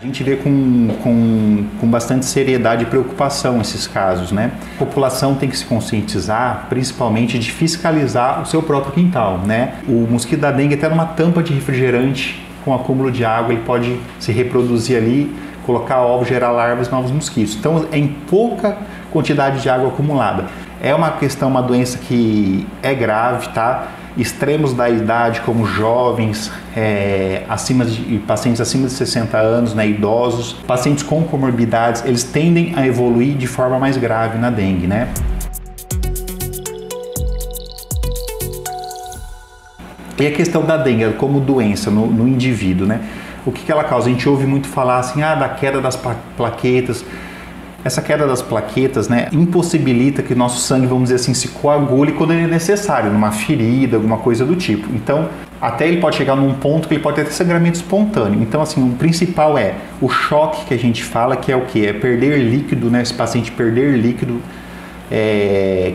A gente vê com bastante seriedade e preocupação esses casos, né? A população tem que se conscientizar, principalmente, de fiscalizar o seu próprio quintal, né? O mosquito da dengue, até numa tampa de refrigerante com acúmulo de água, ele pode se reproduzir ali, colocar ovos, gerar larvas e novos mosquitos. Então, é em pouca quantidade de água acumulada. É uma questão, uma doença que é grave, tá? Extremos da idade, como jovens, pacientes acima de 60 anos, né, idosos, pacientes com comorbidades, eles tendem a evoluir de forma mais grave na dengue, né? E a questão da dengue como doença no indivíduo, né? O que ela causa? A gente ouve muito falar assim, da queda das plaquetas. Essa queda das plaquetas, né, impossibilita que o nosso sangue, vamos dizer assim, se coagule quando ele é necessário, numa ferida, alguma coisa do tipo. Então, até ele pode chegar num ponto que ele pode ter sangramento espontâneo. Então, assim, o principal é o choque que a gente fala, que é o quê? É perder líquido, né, esse paciente perder líquido,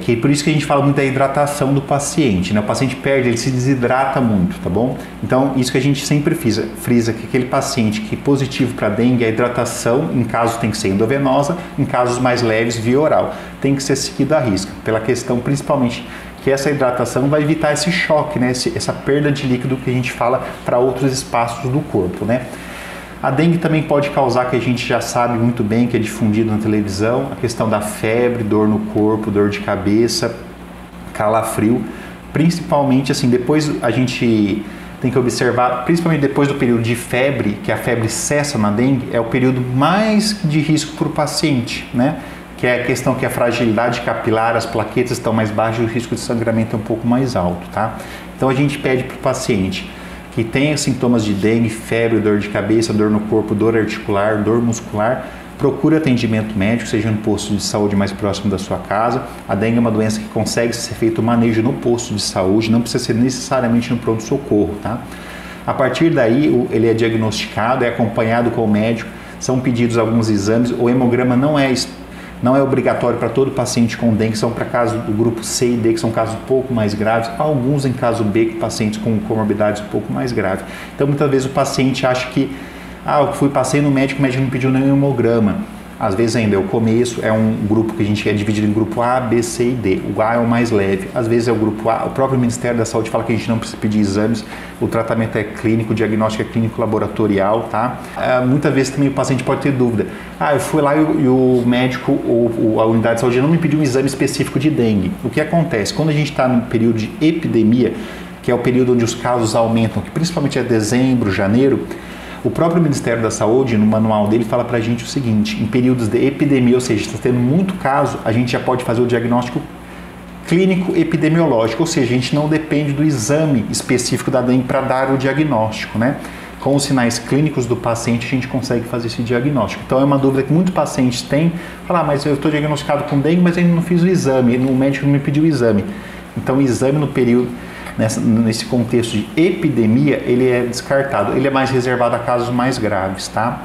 que por isso que a gente fala muito da hidratação do paciente, né? O paciente perde, ele se desidrata muito, tá bom? Então, isso que a gente sempre frisa que aquele paciente que é positivo para dengue, a hidratação, em casos tem que ser endovenosa, em casos mais leves, via oral. Tem que ser seguido à risca, pela questão principalmente que essa hidratação vai evitar esse choque, né? Essa perda de líquido que a gente fala para outros espaços do corpo, né? A dengue também pode causar, que a gente já sabe muito bem, que é difundido na televisão, a questão da febre, dor no corpo, dor de cabeça, calafrio. Principalmente, assim, depois a gente tem que observar, principalmente depois do período de febre, que a febre cessa na dengue, é o período mais de risco para o paciente, né? Que é a questão que a fragilidade capilar, as plaquetas estão mais baixas e o risco de sangramento é um pouco mais alto, tá? Então a gente pede para o paciente que tenha sintomas de dengue, febre, dor de cabeça, dor no corpo, dor articular, dor muscular, procure atendimento médico, seja no posto de saúde mais próximo da sua casa. A dengue é uma doença que consegue ser feito o manejo no posto de saúde, não precisa ser necessariamente no pronto-socorro, tá? A partir daí, ele é diagnosticado, é acompanhado com o médico, são pedidos alguns exames. O hemograma não é obrigatório para todo paciente com dengue, são para casos do grupo C e D, que são casos um pouco mais graves, alguns em caso B, que pacientes com comorbidades um pouco mais graves. Então, muitas vezes o paciente acha que, eu passei no médico, o médico não pediu nenhum hemograma. Às vezes ainda é o começo, é um grupo que a gente é dividido em grupo A, B, C e D. O A é o mais leve, às vezes é o grupo A. O próprio Ministério da Saúde fala que a gente não precisa pedir exames, o tratamento é clínico, o diagnóstico é clínico laboratorial, tá? Muitas vezes também o paciente pode ter dúvida. Eu fui lá e o médico ou a unidade de saúde não me pediu um exame específico de dengue. O que acontece? Quando a gente está no período de epidemia, que é o período onde os casos aumentam, que principalmente é dezembro, janeiro, o próprio Ministério da Saúde, no manual dele, fala pra gente o seguinte: em períodos de epidemia, ou seja, está tendo muito caso, a gente já pode fazer o diagnóstico clínico epidemiológico, ou seja, a gente não depende do exame específico da dengue para dar o diagnóstico, né? Com os sinais clínicos do paciente, a gente consegue fazer esse diagnóstico. Então, é uma dúvida que muitos pacientes têm: mas eu estou diagnosticado com dengue, mas ainda não fiz o exame, o médico não me pediu o exame. Então, o exame no período, nesse contexto de epidemia, ele é descartado, ele é mais reservado a casos mais graves, tá?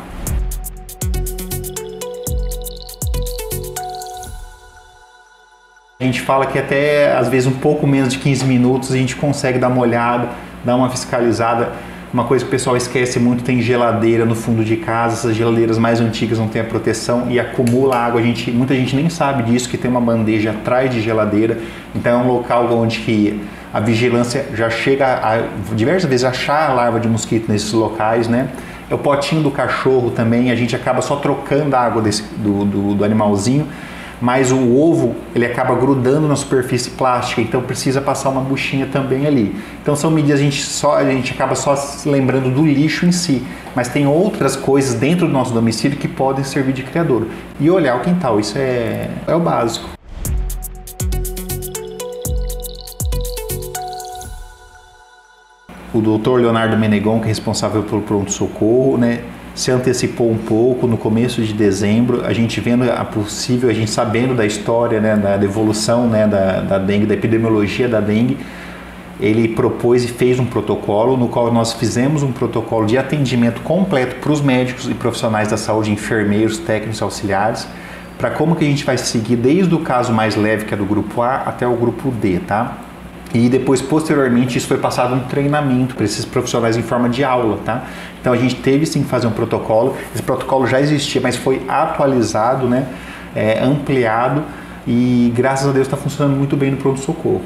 A gente fala que até, às vezes, um pouco menos de 15 minutos a gente consegue dar uma olhada, dar uma fiscalizada. Uma coisa que o pessoal esquece muito, tem geladeira no fundo de casa, essas geladeiras mais antigas não têm a proteção e acumula água. Muita gente nem sabe disso, que tem uma bandeja atrás de geladeira. Então é um local onde que a vigilância já chega a diversas vezes achar a larva de mosquito nesses locais, né? É o potinho do cachorro também, a gente acaba só trocando a água do animalzinho, mas o ovo, ele acaba grudando na superfície plástica, então precisa passar uma buchinha também ali. Então são medidas, a gente acaba só se lembrando do lixo em si, mas tem outras coisas dentro do nosso domicílio que podem servir de criadouro. E olhar o quintal, isso é o básico. O Dr. Leonardo Menegon, que é responsável pelo pronto-socorro, né, se antecipou um pouco no começo de dezembro, a gente vendo a gente sabendo da história, né, da evolução, né, da dengue, da epidemiologia da dengue, ele propôs e fez um protocolo, no qual nós fizemos um protocolo de atendimento completo para os médicos e profissionais da saúde, enfermeiros, técnicos, auxiliares, para como que a gente vai seguir desde o caso mais leve, que é do grupo A, até o grupo D, tá? E depois, posteriormente, isso foi passado um treinamento para esses profissionais em forma de aula, tá? Então a gente teve sim que fazer um protocolo. Esse protocolo já existia, mas foi atualizado, né? Ampliado, e graças a Deus está funcionando muito bem no pronto-socorro.